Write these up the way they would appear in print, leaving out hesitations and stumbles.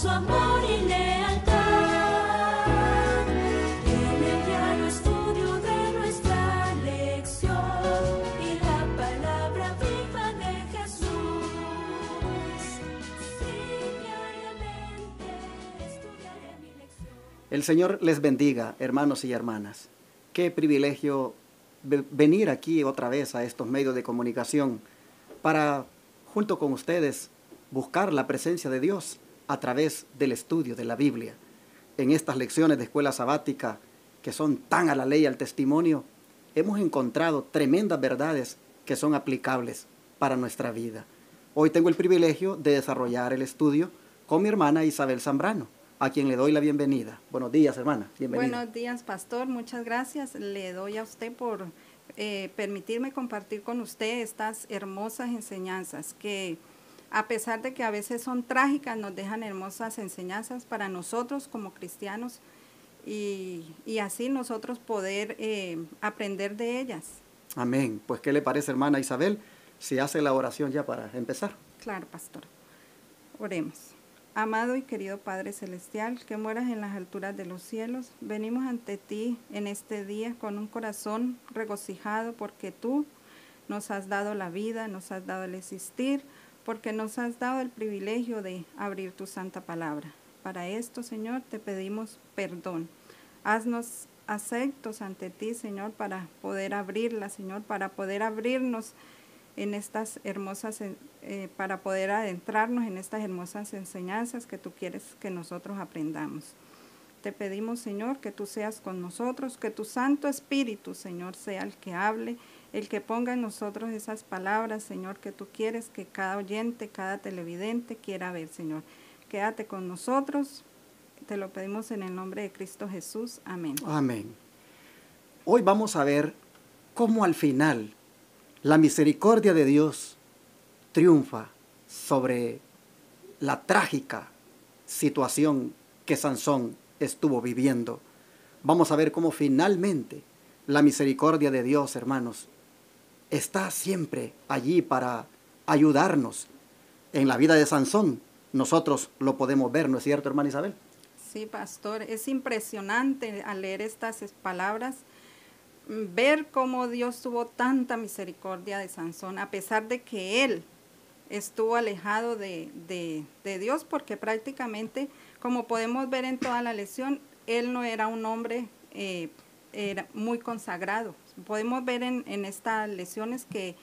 su amor y lealtad. En el diario estudio de nuestra lección y la palabra viva de Jesús. Sí, diariamente estudiaré mi lección. El Señor les bendiga, hermanos y hermanas. Qué privilegio venir aquí otra vez a estos medios de comunicación para, junto con ustedes, buscar la presencia de Dios a través del estudio de la Biblia. En estas lecciones de escuela sabática, que son tan a la ley, al testimonio, hemos encontrado tremendas verdades que son aplicables para nuestra vida. Hoy tengo el privilegio de desarrollar el estudio con mi hermana Isabel Zambrano, a quien le doy la bienvenida. Buenos días, hermana. Bienvenida. Buenos días, pastor. Muchas gracias. Le doy a usted por permitirme compartir con usted estas hermosas enseñanzas que, a pesar de que a veces son trágicas, nos dejan hermosas enseñanzas para nosotros como cristianos y así nosotros poder aprender de ellas. Amén. Pues, ¿qué le parece, hermana Isabel, si hace la oración ya para empezar? Claro, pastor. Oremos. Amado y querido Padre Celestial, que moras en las alturas de los cielos, venimos ante ti en este día con un corazón regocijado porque tú nos has dado la vida, nos has dado el existir, porque nos has dado el privilegio de abrir tu santa palabra. Para esto, Señor, te pedimos perdón. Haznos aceptos ante ti, Señor, para poder abrirla, Señor, para poder abrirnos en estas hermosas, para poder adentrarnos en estas hermosas enseñanzas que tú quieres que nosotros aprendamos. Te pedimos, Señor, que tú seas con nosotros, que tu Santo Espíritu, Señor, sea el que hable, el que ponga en nosotros esas palabras, Señor, que tú quieres que cada oyente, cada televidente quiera ver, Señor. Quédate con nosotros, te lo pedimos en el nombre de Cristo Jesús. Amén. Amén. Hoy vamos a ver cómo al final la misericordia de Dios triunfa sobre la trágica situación que Sansón estuvo viviendo. Vamos a ver cómo finalmente la misericordia de Dios, hermanos, está siempre allí para ayudarnos. En la vida de Sansón nosotros lo podemos ver, ¿no es cierto, hermana Isabel? Sí, pastor, es impresionante al leer estas palabras, ver cómo Dios tuvo tanta misericordia de Sansón, a pesar de que él estuvo alejado de Dios, porque prácticamente, como podemos ver en toda la lección, él no era un hombre era muy consagrado. Podemos ver en estas lecciones que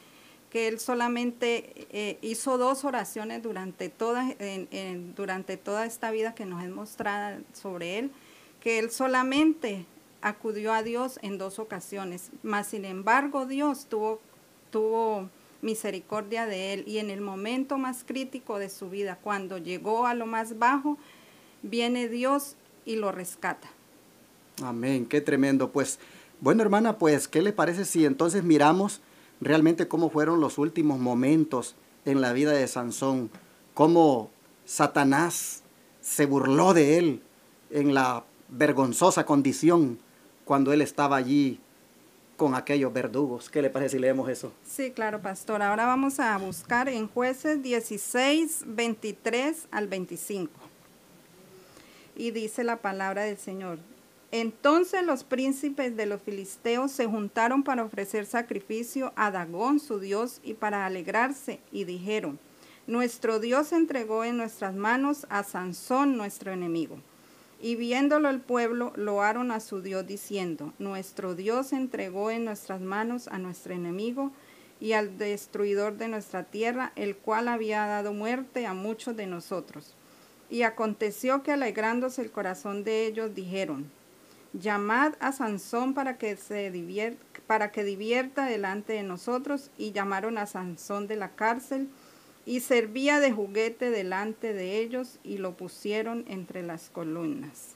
él solamente hizo 2 oraciones durante toda esta vida que nos es mostrada sobre él, que él solamente acudió a Dios en 2 ocasiones, mas sin embargo Dios tuvo misericordia de él, y en el momento más crítico de su vida, cuando llegó a lo más bajo, viene Dios y lo rescata. Amén, qué tremendo. Pues, bueno, hermana, pues, ¿qué le parece si entonces miramos realmente cómo fueron los últimos momentos en la vida de Sansón? Cómo Satanás se burló de él en la vergonzosa condición cuando él estaba allí con aquellos verdugos. ¿Qué le parece si leemos eso? Sí, claro, pastor. Ahora vamos a buscar en Jueces 16, 23 al 25. Y dice la palabra del Señor: Entonces los príncipes de los filisteos se juntaron para ofrecer sacrificio a Dagón, su dios, y para alegrarse, y dijeron: Nuestro Dios entregó en nuestras manos a Sansón, nuestro enemigo. Y viéndolo el pueblo, loaron a su Dios diciendo: Nuestro Dios entregó en nuestras manos a nuestro enemigo y al destruidor de nuestra tierra, el cual había dado muerte a muchos de nosotros. Y aconteció que, alegrándose el corazón de ellos, dijeron: Llamad a Sansón para que divierta delante de nosotros. Y llamaron a Sansón de la cárcel, y servía de juguete delante de ellos, y lo pusieron entre las columnas.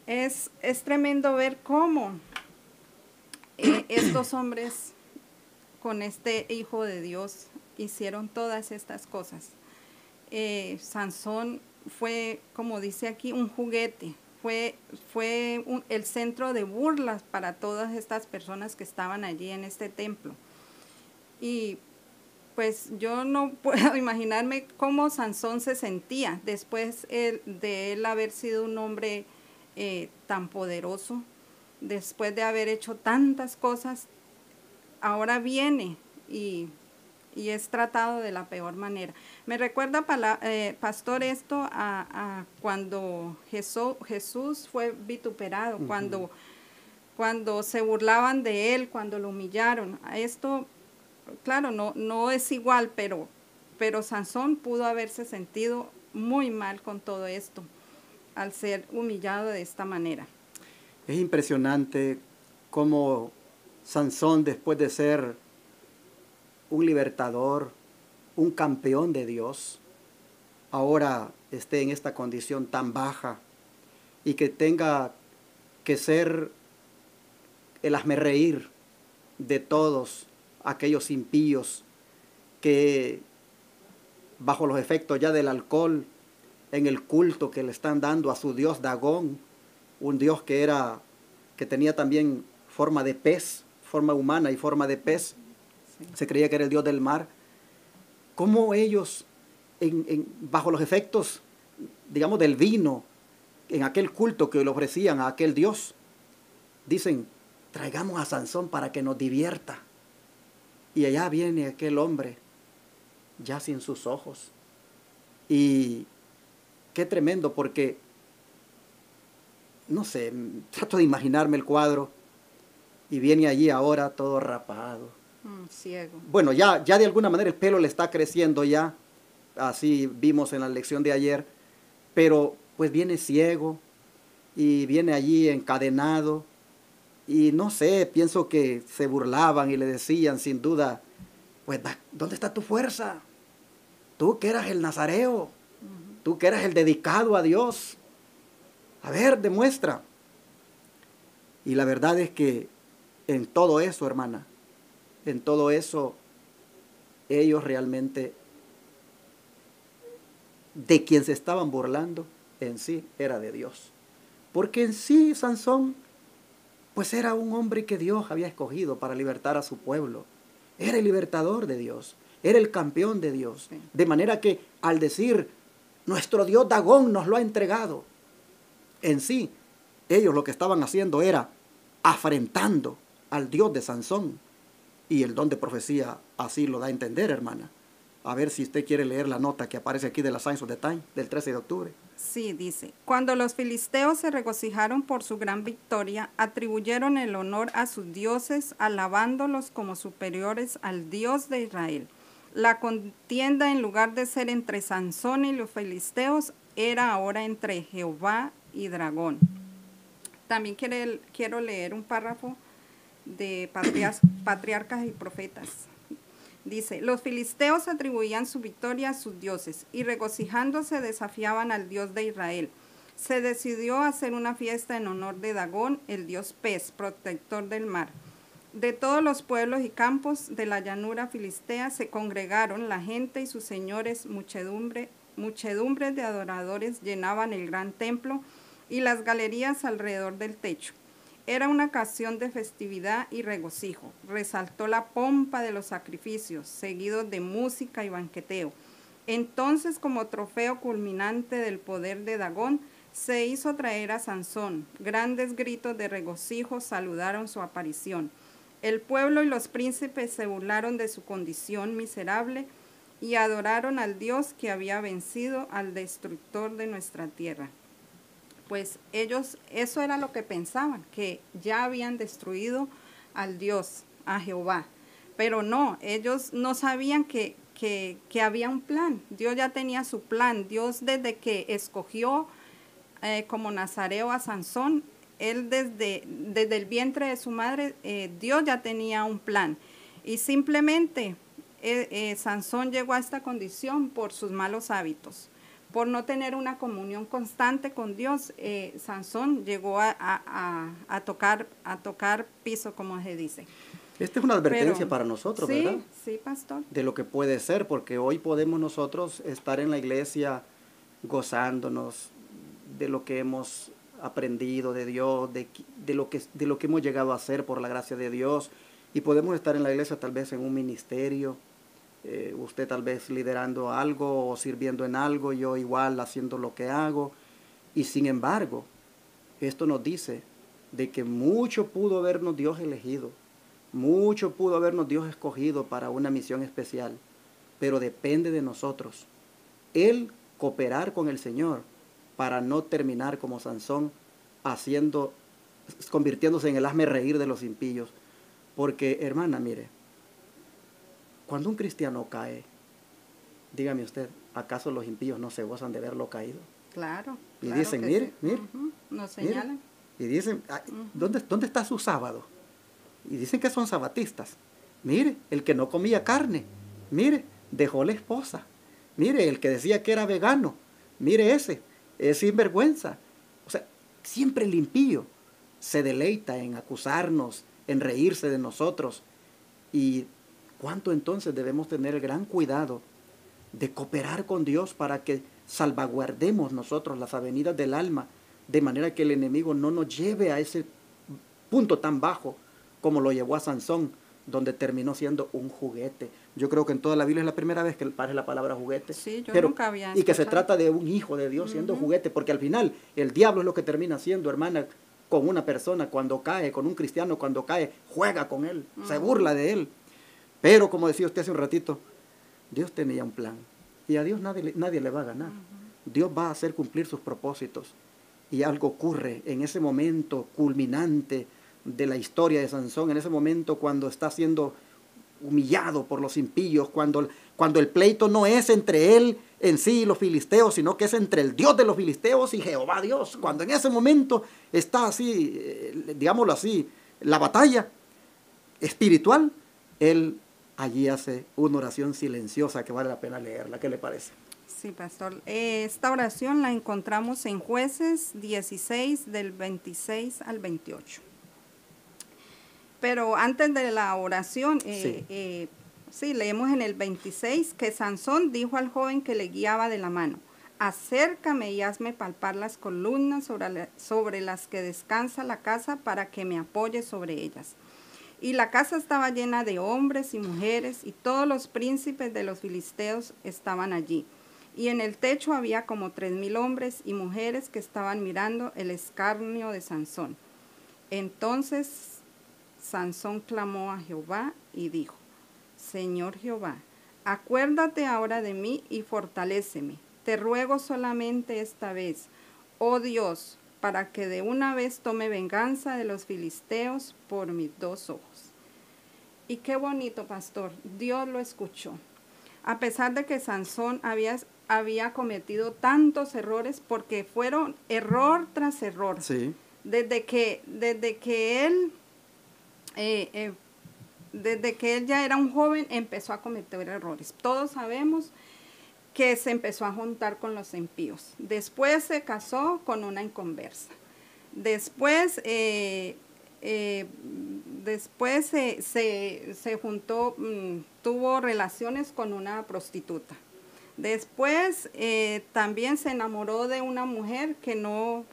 Es tremendo ver cómo estos hombres con este hijo de Dios hicieron todas estas cosas. Sansón fue, como dice aquí, un juguete. Fue el centro de burlas para todas estas personas que estaban allí en este templo. Y Pues yo no puedo imaginarme cómo Sansón se sentía después de él haber sido un hombre tan poderoso, después de haber hecho tantas cosas, ahora viene y es tratado de la peor manera. Me recuerda, pastor, esto a cuando Jesús fue vituperado, cuando se burlaban de él, cuando lo humillaron. Esto, claro, no es igual, pero Sansón pudo haberse sentido muy mal con todo esto, al ser humillado de esta manera. Es impresionante cómo Sansón, después de ser un libertador, un campeón de Dios, ahora esté en esta condición tan baja y que tenga que ser el hazmerreír de todos aquellos impíos que bajo los efectos ya del alcohol, en el culto que le están dando a su dios Dagón, un dios que tenía también forma de pez, forma humana y forma de pez, sí. Se creía que era el dios del mar. Cómo ellos, bajo los efectos, digamos, del vino, en aquel culto que le ofrecían a aquel dios, dicen, traigamos a Sansón para que nos divierta. Y allá viene aquel hombre, ya sin sus ojos. Y qué tremendo, porque, no sé, trato de imaginarme el cuadro, y viene allí ahora todo rapado. Ciego. Bueno, ya de alguna manera el pelo le está creciendo ya, así vimos en la lección de ayer, pero pues viene ciego, y viene allí encadenado, y no sé, pienso que se burlaban y le decían sin duda, pues, ¿dónde está tu fuerza? Tú que eras el nazareo, tú que eras el dedicado a Dios. A ver, demuestra. Y la verdad es que en todo eso, hermana, en todo eso, ellos realmente, de quien se estaban burlando, en sí era de Dios. Porque en sí Sansón, pues era un hombre que Dios había escogido para libertar a su pueblo. Era el libertador de Dios, era el campeón de Dios. Sí. De manera que al decir, nuestro Dios Dagón nos lo ha entregado, en sí, ellos lo que estaban haciendo era afrentando al Dios de Sansón. Y el don de profecía así lo da a entender, hermana. A ver si usted quiere leer la nota que aparece aquí de la Signs of the Time, del 13 de octubre. Sí, dice, cuando los filisteos se regocijaron por su gran victoria, atribuyeron el honor a sus dioses, alabándolos como superiores al Dios de Israel. La contienda, en lugar de ser entre Sansón y los filisteos, era ahora entre Jehová y Dagón. También quiero leer un párrafo de Patriarcas y Profetas. Dice, los filisteos atribuían su victoria a sus dioses y regocijándose desafiaban al Dios de Israel. Se decidió hacer una fiesta en honor de Dagón, el dios pez, protector del mar. De todos los pueblos y campos de la llanura filistea se congregaron la gente y sus señores, muchedumbres de adoradores llenaban el gran templo y las galerías alrededor del techo. Era una ocasión de festividad y regocijo. Resaltó la pompa de los sacrificios, seguidos de música y banqueteo. Entonces, como trofeo culminante del poder de Dagón, se hizo traer a Sansón. Grandes gritos de regocijo saludaron su aparición. El pueblo y los príncipes se burlaron de su condición miserable y adoraron al Dios que había vencido al destructor de nuestra tierra. Pues ellos, eso era lo que pensaban, que ya habían destruido al Dios, a Jehová. Pero no, ellos no sabían que había un plan. Dios ya tenía su plan. Dios, desde que escogió como nazareo a Sansón, él desde el vientre de su madre, Dios ya tenía un plan. Y simplemente Sansón llegó a esta condición por sus malos hábitos. Por no tener una comunión constante con Dios, Sansón llegó a tocar piso, como se dice. Esta es una advertencia para nosotros, sí, ¿verdad? Sí, pastor. De lo que puede ser, porque hoy podemos nosotros estar en la iglesia gozándonos de lo que hemos aprendido de Dios, de lo que hemos llegado a hacer por la gracia de Dios, y podemos estar en la iglesia tal vez en un ministerio, usted tal vez liderando algo o sirviendo en algo, yo igual haciendo lo que hago. Y sin embargo, esto nos dice de que mucho pudo habernos Dios elegido, mucho pudo habernos Dios escogido para una misión especial, pero depende de nosotros el cooperar con el Señor para no terminar como Sansón, convirtiéndose en el hazme reír de los impíos. Porque, hermana, mire, cuando un cristiano cae, dígame usted, ¿acaso los impíos no se gozan de verlo caído? Claro. Y claro dicen, que mire, sí. mire, Nos señalan. mire. Y dicen, ¿dónde está su sábado? Y dicen que son sabatistas. Mire, el que no comía carne, mire, dejó la esposa. Mire, el que decía que era vegano, mire ese, es sinvergüenza. O sea, siempre el impío se deleita en acusarnos, en reírse de nosotros. Y cuánto entonces debemos tener el gran cuidado de cooperar con Dios para que salvaguardemos nosotros las avenidas del alma, de manera que el enemigo no nos lleve a ese punto tan bajo como lo llevó a Sansón, donde terminó siendo un juguete. Yo creo que en toda la Biblia es la primera vez que aparece la palabra juguete. Sí, yo pero, nunca había y que se escuchado. trata de un hijo de Dios siendo juguete, porque al final el diablo es lo que termina siendo, hermana, con una persona cuando cae, con un cristiano cuando cae, juega con él, se burla de él. Pero como decía usted hace un ratito, Dios tenía un plan y a Dios nadie le va a ganar. Dios va a hacer cumplir sus propósitos y algo ocurre en ese momento culminante de la historia de Sansón, en ese momento cuando está siendo humillado por los impíos, cuando el pleito no es entre él en sí y los filisteos, sino que es entre el Dios de los filisteos y Jehová Dios. Cuando en ese momento está así, digámoslo así, la batalla espiritual, él allí hace una oración silenciosa que vale la pena leerla. ¿Qué le parece? Sí, pastor. Esta oración la encontramos en Jueces 16, del 26 al 28. Pero antes de la oración, sí, leemos en el 26 que Sansón dijo al joven que le guiaba de la mano: acércame y hazme palpar las columnas sobre las que descansa la casa para que me apoye sobre ellas. Y la casa estaba llena de hombres y mujeres, y todos los príncipes de los filisteos estaban allí. Y en el techo había como 3,000 hombres y mujeres que estaban mirando el escarnio de Sansón. Entonces Sansón clamó a Jehová y dijo: Señor Jehová, acuérdate ahora de mí y fortaléceme. Te ruego solamente esta vez, oh Dios, para que de una vez tome venganza de los filisteos por mis 2 ojos. Y qué bonito, pastor, Dios lo escuchó. A pesar de que Sansón había cometido tantos errores, porque fueron error tras error. Sí. Desde que él ya era un joven, empezó a cometer errores. Todos sabemos que se empezó a juntar con los impíos. Después se casó con una inconversa. Después se juntó, tuvo relaciones con una prostituta. Después también se enamoró de una mujer que no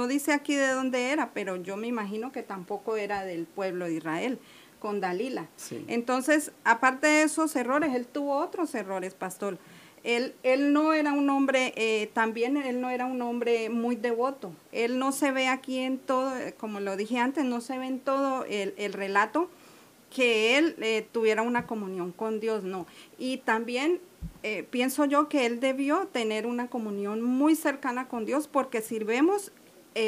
dice aquí de dónde era, pero yo me imagino que tampoco era del pueblo de Israel, con Dalila. Sí. Entonces, aparte de esos errores, él tuvo otros errores, pastor. Él no era un hombre, también él no era un hombre muy devoto. Él no se ve aquí en todo, como lo dije antes, no se ve en todo el relato que él tuviera una comunión con Dios, no. Y también pienso yo que él debió tener una comunión muy cercana con Dios, porque si vemos,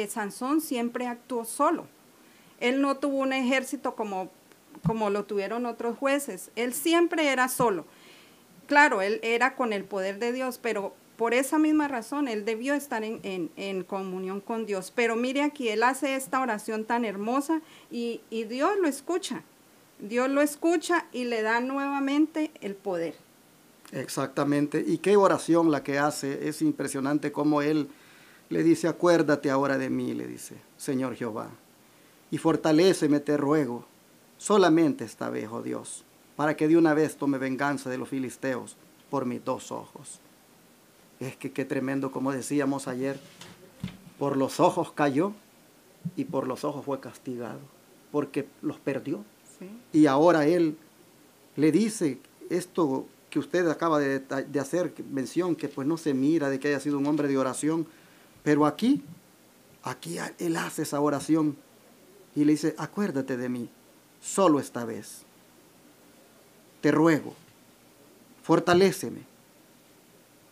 Sansón siempre actuó solo. Él no tuvo un ejército como lo tuvieron otros jueces. Él siempre era solo. Claro, él era con el poder de Dios, pero por esa misma razón él debió estar en comunión con Dios. Pero mire aquí, él hace esta oración tan hermosa y Dios lo escucha. Dios lo escucha y le da nuevamente el poder. Exactamente. Y qué oración la que hace. Es impresionante cómo él le dice: acuérdate ahora de mí, le dice, Señor Jehová, y fortaléceme, te ruego, solamente esta vez, oh Dios, para que de una vez tome venganza de los filisteos por mis 2 ojos. Es que qué tremendo, como decíamos ayer, por los ojos cayó y por los ojos fue castigado, porque los perdió. Sí. Y ahora él le dice esto que usted acaba de hacer mención, que pues no se mira de que haya sido un hombre de oración, pero aquí él hace esa oración y le dice, acuérdate de mí, solo esta vez. Te ruego, fortaléceme.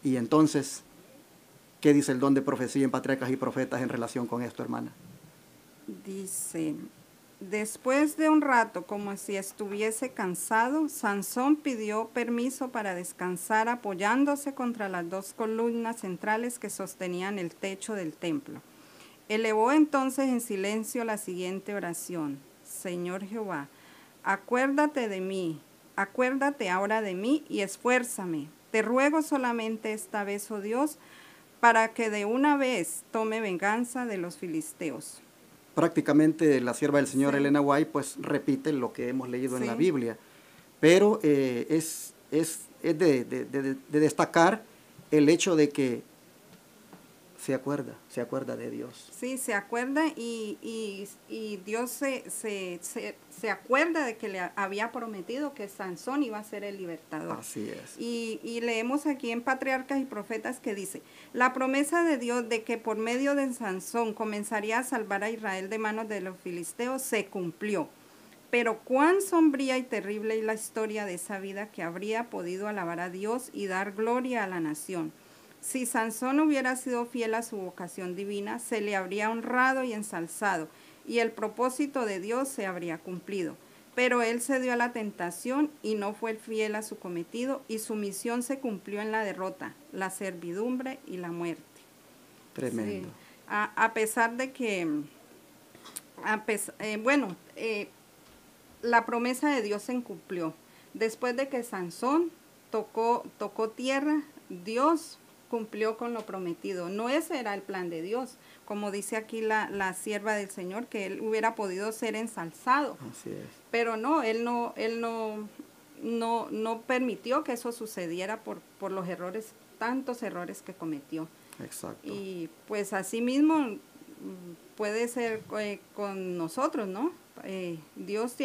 Y entonces, ¿qué dice el don de profecía en Patriarcas y Profetas en relación con esto, hermana? Dice, después de un rato, como si estuviese cansado, Sansón pidió permiso para descansar apoyándose contra las dos columnas centrales que sostenían el techo del templo. Elevó entonces en silencio la siguiente oración: Señor Jehová, acuérdate de mí, acuérdate ahora de mí y esfuérzame. Te ruego solamente esta vez, oh Dios, para que de una vez tome venganza de los filisteos. Prácticamente la sierva del Señor, Sí. Elena White, pues repite lo que hemos leído en Sí. la Biblia, pero es de destacar el hecho de que se acuerda de Dios. Sí, se acuerda y Dios se acuerda de que le había prometido que Sansón iba a ser el libertador. Así es. Y leemos aquí en Patriarcas y Profetas que dice, la promesa de Dios de que por medio de Sansón comenzaría a salvar a Israel de manos de los filisteos se cumplió. Pero cuán sombría y terrible es la historia de esa vida que habría podido alabar a Dios y dar gloria a la nación. Si Sansón hubiera sido fiel a su vocación divina, se le habría honrado y ensalzado, y el propósito de Dios se habría cumplido. Pero él cedió a la tentación y no fue fiel a su cometido, y su misión se cumplió en la derrota, la servidumbre y la muerte. Tremendo. Sí. A pesar de que, la promesa de Dios se cumplió. Después de que Sansón tocó tierra, Dios cumplió con lo prometido. No ese era el plan de Dios, como dice aquí la sierva del Señor, que él hubiera podido ser ensalzado. Así es. Pero no, él no permitió que eso sucediera por los errores, tantos errores que cometió. Exacto. Y pues así mismo puede ser con nosotros, ¿no? Dios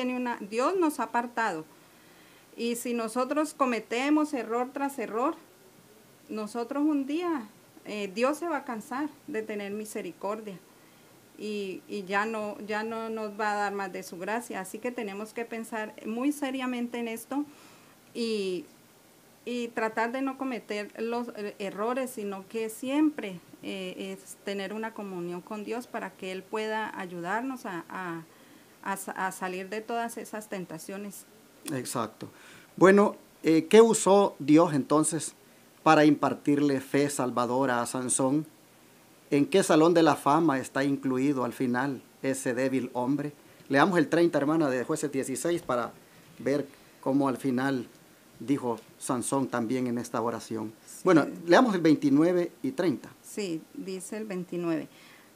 nos ha apartado. Y si nosotros cometemos error tras error, nosotros un día, Dios se va a cansar de tener misericordia y ya no nos va a dar más de su gracia. Así que tenemos que pensar muy seriamente en esto y tratar de no cometer los errores, sino que siempre es tener una comunión con Dios para que Él pueda ayudarnos a salir de todas esas tentaciones. Exacto. Bueno, ¿qué usó Dios entonces para impartirle fe salvadora a Sansón? ¿En qué salón de la fama está incluido al final ese débil hombre? Leamos el 30, hermana, de Jueces 16 para ver cómo al final dijo Sansón también en esta oración. Sí. Bueno, leamos el 29 y 30. Sí, dice el 29.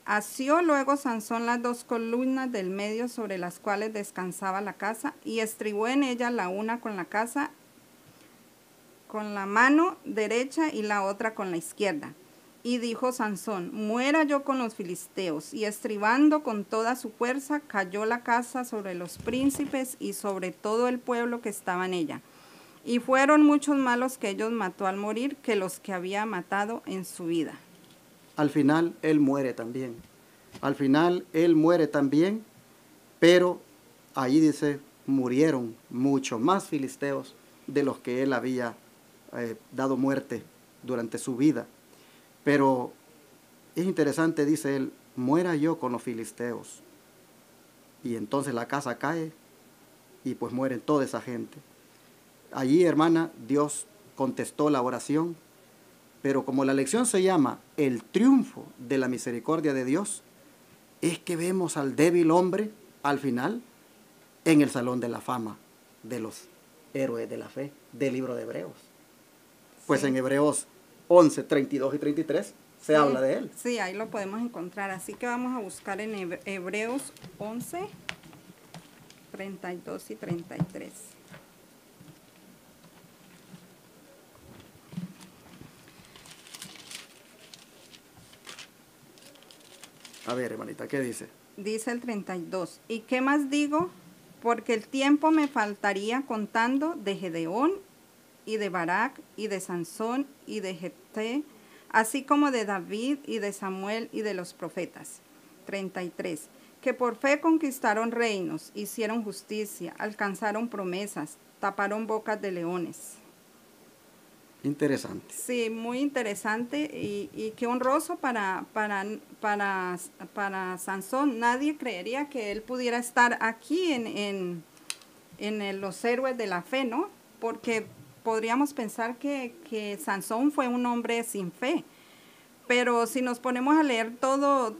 Asió luego Sansón las dos columnas del medio sobre las cuales descansaba la casa y estribó en ella la una con la casa con la mano derecha y la otra con la izquierda. Y dijo Sansón, muera yo con los filisteos. Y estribando con toda su fuerza, cayó la casa sobre los príncipes y sobre todo el pueblo que estaba en ella. Y fueron muchos más los que ellos mató al morir que los que había matado en su vida. Al final él muere también. Al final él muere también, pero ahí dice, murieron mucho más filisteos de los que él había dado muerte durante su vida. Pero es interesante, dice él, muera yo con los filisteos. Y entonces la casa cae y pues mueren toda esa gente. Allí, hermana, Dios contestó la oración, pero como la lección se llama el triunfo de la misericordia de Dios, es que vemos al débil hombre al final en el salón de la fama de los héroes de la fe del libro de Hebreos. Pues Sí. en Hebreos 11, 32 y 33 se habla de él. Sí, ahí lo podemos encontrar. Así que vamos a buscar en Hebreos 11, 32 y 33. A ver, hermanita, ¿qué dice? Dice el 32. ¿Y qué más digo? Porque el tiempo me faltaría contando de Gedeón y de Barak, y de Sansón, y de Jefté, así como de David, y de Samuel, y de los profetas. 33. Que por fe conquistaron reinos, hicieron justicia, alcanzaron promesas, taparon bocas de leones. Interesante. Sí, muy interesante y qué honroso para Sansón. Nadie creería que él pudiera estar aquí en los héroes de la fe, ¿no? Porque podríamos pensar que Sansón fue un hombre sin fe. Pero si nos ponemos a leer todos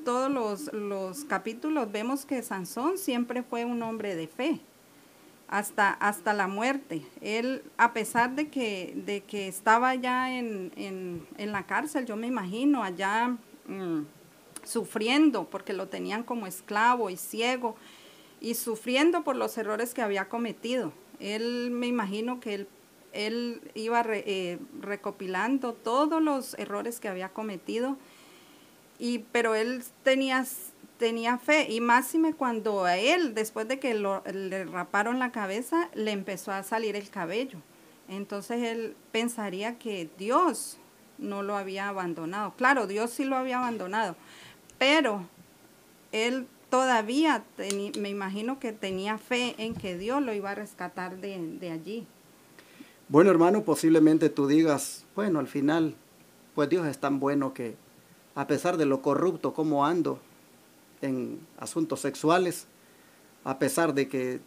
los capítulos, vemos que Sansón siempre fue un hombre de fe. Hasta la muerte. Él, a pesar de que estaba ya en la cárcel, yo me imagino, allá sufriendo, porque lo tenían como esclavo y ciego, y sufriendo por los errores que había cometido. Él, me imagino que él iba recopilando todos los errores que había cometido, pero él tenía fe, y máxime cuando a él, después de que le raparon la cabeza, le empezó a salir el cabello. Entonces él pensaría que Dios no lo había abandonado. Claro, Dios sí lo había abandonado, pero él todavía, me imagino que tenía fe en que Dios lo iba a rescatar de allí. Bueno, hermano, posiblemente tú digas, bueno, al final, pues Dios es tan bueno que a pesar de lo corrupto como ando en asuntos sexuales, a pesar de que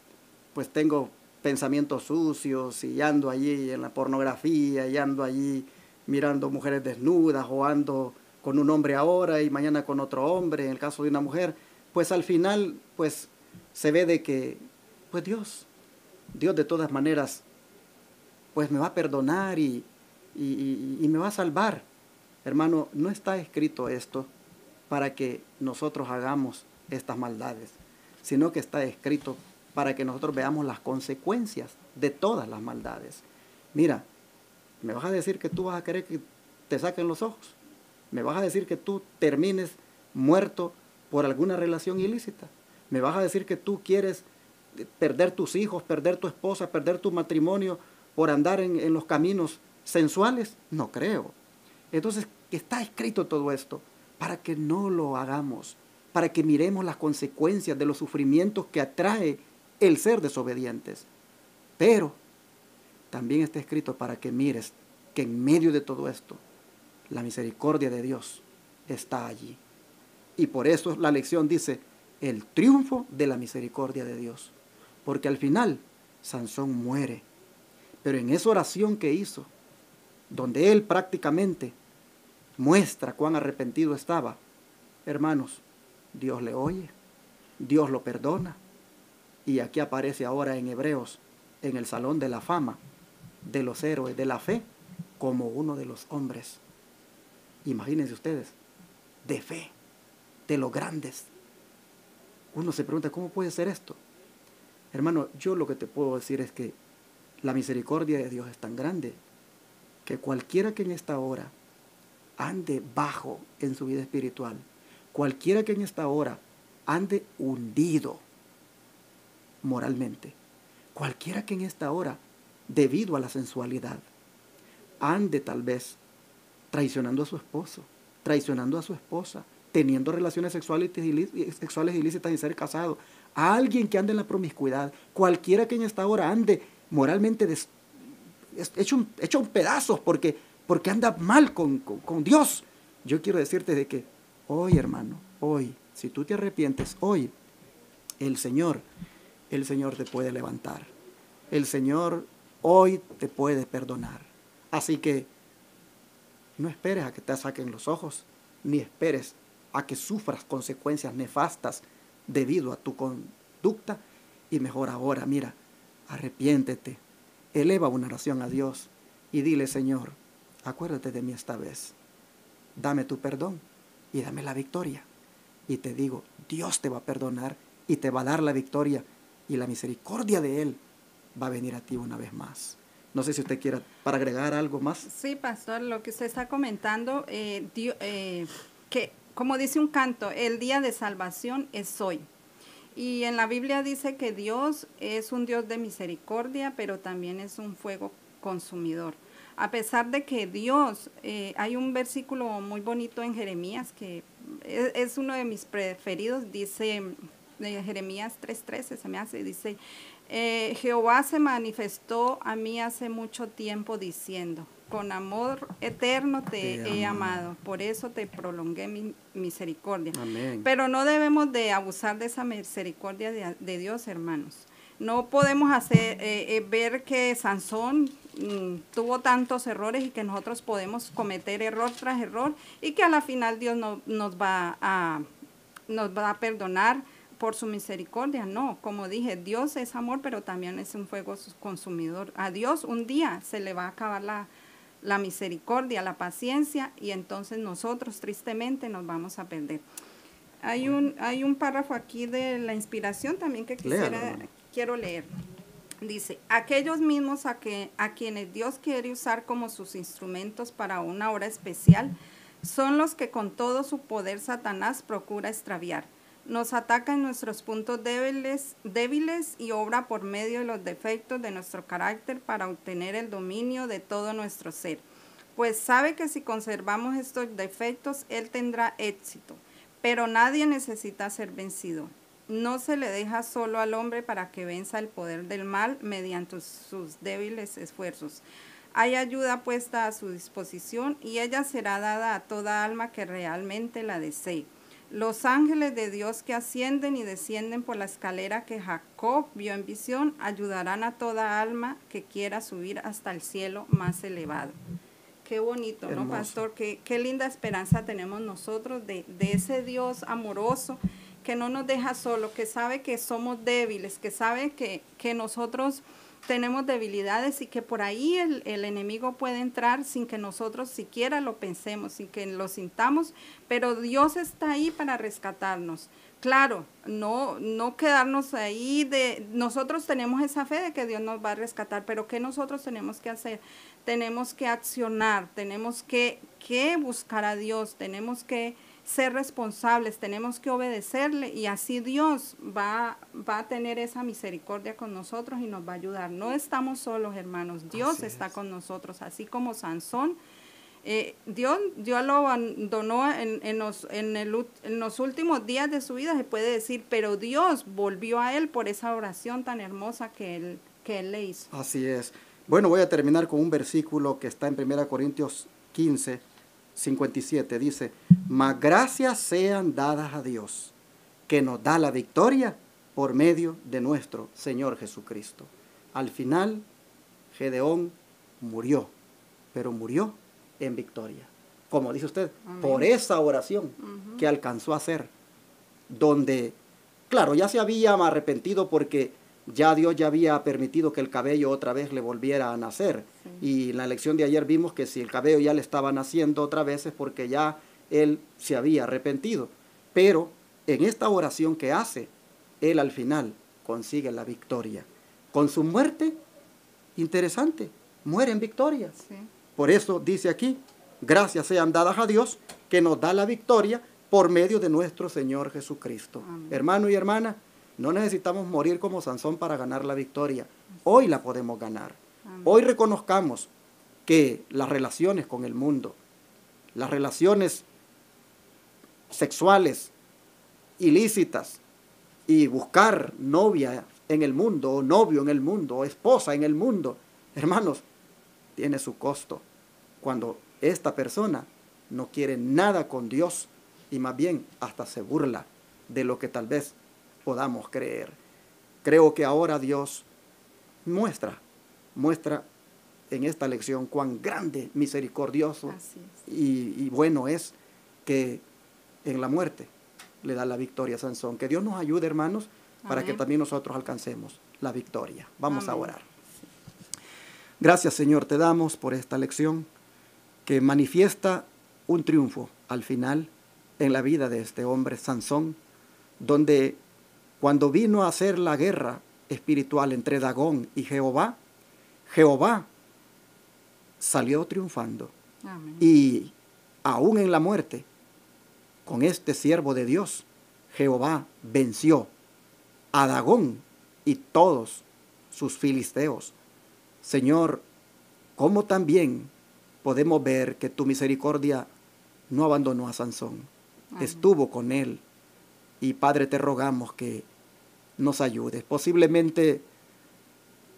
pues tengo pensamientos sucios y ando allí en la pornografía y ando allí mirando mujeres desnudas o ando con un hombre ahora y mañana con otro hombre, en el caso de una mujer, pues al final pues se ve de que pues Dios de todas maneras pues me va a perdonar y me va a salvar. Hermano, no está escrito esto para que nosotros hagamos estas maldades, sino que está escrito para que nosotros veamos las consecuencias de todas las maldades. Mira, ¿me vas a decir que tú vas a querer que te saquen los ojos? ¿Me vas a decir que tú termines muerto por alguna relación ilícita? ¿Me vas a decir que tú quieres perder tus hijos, perder tu esposa, perder tu matrimonio por andar en los caminos sensuales? No creo. Entonces, está escrito todo esto para que no lo hagamos, para que miremos las consecuencias de los sufrimientos que atrae el ser desobedientes. Pero también está escrito para que mires que en medio de todo esto, la misericordia de Dios está allí. Y por eso la lección dice, el triunfo de la misericordia de Dios. Porque al final, Sansón muere. Pero en esa oración que hizo, donde él prácticamente muestra cuán arrepentido estaba, hermanos, Dios le oye, Dios lo perdona. Y aquí aparece ahora en Hebreos, en el Salón de la Fama de los héroes de la fe, como uno de los hombres, imagínense ustedes, de fe, de los grandes. Uno se pregunta, ¿cómo puede ser esto? Hermano, yo lo que te puedo decir es que la misericordia de Dios es tan grande que cualquiera que en esta hora ande bajo en su vida espiritual, cualquiera que en esta hora ande hundido moralmente, cualquiera que en esta hora, debido a la sensualidad, ande tal vez traicionando a su esposo, traicionando a su esposa, teniendo relaciones sexuales ilícitas sin ser casado, a alguien que ande en la promiscuidad, cualquiera que en esta hora ande moralmente hecho un pedazos porque anda mal con Dios. Yo quiero decirte de que hoy, hermano, hoy, si tú te arrepientes, hoy, el Señor te puede levantar. El Señor hoy te puede perdonar. Así que no esperes a que te saquen los ojos, ni esperes a que sufras consecuencias nefastas debido a tu conducta. Y mejor ahora, mira, arrepiéntete, eleva una oración a Dios y dile, Señor, acuérdate de mí esta vez. Dame tu perdón y dame la victoria. Y te digo, Dios te va a perdonar y te va a dar la victoria y la misericordia de Él va a venir a ti una vez más. No sé si usted quiera para agregar algo más. Sí, pastor, lo que usted está comentando, que como dice un canto, el día de salvación es hoy. Y en la Biblia dice que Dios es un Dios de misericordia, pero también es un fuego consumidor. A pesar de que Dios, hay un versículo muy bonito en Jeremías que es uno de mis preferidos, dice Jeremías 3:13, se me hace, dice, Jehová se manifestó a mí hace mucho tiempo diciendo, con amor eterno te he amado, por eso te prolongué mi misericordia. Amén. Pero no debemos de abusar de esa misericordia de Dios, hermanos. No podemos ver que Sansón tuvo tantos errores y que nosotros podemos cometer error tras error y que a la final Dios nos va a perdonar por su misericordia. No, como dije, Dios es amor, pero también es un fuego consumidor. A Dios un día se le va a acabar la misericordia, la paciencia, y entonces nosotros tristemente nos vamos a perder. Hay un párrafo aquí de la inspiración también que quiero leer. Dice, aquellos mismos a quienes Dios quiere usar como sus instrumentos para una obra especial, son los que con todo su poder Satanás procura extraviar. Nos ataca en nuestros puntos débiles y obra por medio de los defectos de nuestro carácter para obtener el dominio de todo nuestro ser. Pues sabe que si conservamos estos defectos, Él tendrá éxito. Pero nadie necesita ser vencido. No se le deja solo al hombre para que venza el poder del mal mediante sus débiles esfuerzos. Hay ayuda puesta a su disposición y ella será dada a toda alma que realmente la desee. Los ángeles de Dios que ascienden y descienden por la escalera que Jacob vio en visión ayudarán a toda alma que quiera subir hasta el cielo más elevado. Qué bonito, hermoso, ¿no, pastor? Qué linda esperanza tenemos nosotros de ese Dios amoroso que no nos deja solo, que sabe que somos débiles, que sabe que nosotros tenemos debilidades y que por ahí el enemigo puede entrar sin que nosotros siquiera lo pensemos, sin que lo sintamos, pero Dios está ahí para rescatarnos. Claro, no quedarnos ahí nosotros tenemos esa fe de que Dios nos va a rescatar, pero ¿qué nosotros tenemos que hacer? Tenemos que accionar, tenemos que buscar a Dios, tenemos que ser responsables, tenemos que obedecerle y así Dios va a tener esa misericordia con nosotros y nos va a ayudar. No estamos solos, hermanos, Dios está con nosotros, así como Sansón. Dios lo abandonó en los últimos días de su vida, se puede decir, pero Dios volvió a él por esa oración tan hermosa que él le hizo. Así es. Bueno, voy a terminar con un versículo que está en 1 Corintios 15, 57. Dice, mas gracias sean dadas a Dios, que nos da la victoria por medio de nuestro Señor Jesucristo. Al final, Gedeón murió, pero murió en victoria. Como dice usted, amén, por esa oración que alcanzó a hacer, donde, claro, ya se había arrepentido porque ya Dios ya había permitido que el cabello otra vez le volviera a nacer. Sí. Y en la lección de ayer vimos que si el cabello ya le estaba naciendo otra vez es porque ya él se había arrepentido. Pero en esta oración que hace, él al final consigue la victoria. Con su muerte, interesante, muere en victoria. Sí. Por eso dice aquí, gracias sean dadas a Dios que nos da la victoria por medio de nuestro Señor Jesucristo. Amén. Hermano y hermana, no necesitamos morir como Sansón para ganar la victoria. Hoy la podemos ganar. Amén. Hoy reconozcamos que las relaciones con el mundo, las relaciones sexuales ilícitas y buscar novia en el mundo, o novio en el mundo, o esposa en el mundo, hermanos, tiene su costo. Cuando esta persona no quiere nada con Dios y más bien hasta se burla de lo que tal vez podamos creer. Creo que ahora Dios muestra en esta lección cuán grande, misericordioso y bueno es que en la muerte le da la victoria a Sansón. Que Dios nos ayude, hermanos, para que también nosotros alcancemos la victoria. Vamos a orar. Gracias, Señor, te damos por esta lección que manifiesta un triunfo al final en la vida de este hombre, Sansón, donde cuando vino a hacer la guerra espiritual entre Dagón y Jehová, Jehová salió triunfando. Amén. Y aún en la muerte, con este siervo de Dios, Jehová venció a Dagón y todos sus filisteos. Señor, como también podemos ver que tu misericordia no abandonó a Sansón, estuvo con él. Y Padre, te rogamos que nos ayudes. Posiblemente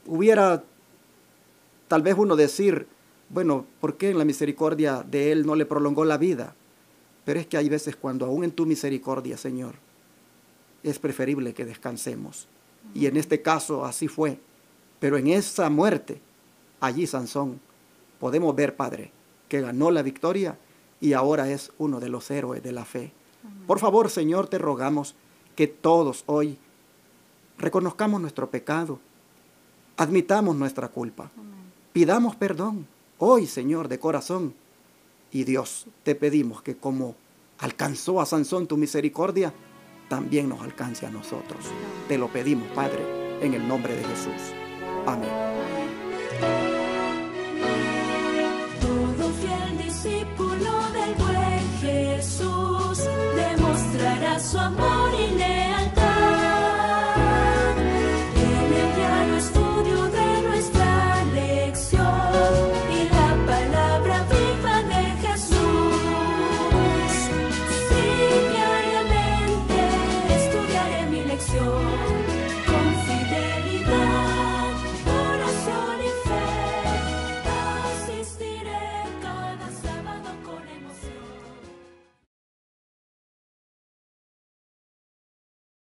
hubiera tal vez uno decir, bueno, ¿por qué en la misericordia de él no le prolongó la vida? Pero es que hay veces cuando aún en tu misericordia, Señor, es preferible que descansemos. Y en este caso así fue. Pero en esa muerte, allí Sansón, podemos ver, Padre, que ganó la victoria y ahora es uno de los héroes de la fe. Por favor, Señor, te rogamos que todos hoy reconozcamos nuestro pecado, admitamos nuestra culpa, pidamos perdón hoy, Señor, de corazón. Y Dios, te pedimos que como alcanzó a Sansón tu misericordia, también nos alcance a nosotros. Te lo pedimos, Padre, en el nombre de Jesús. Amén. Todo fiel discípulo del buen Jesús demostrará su amor.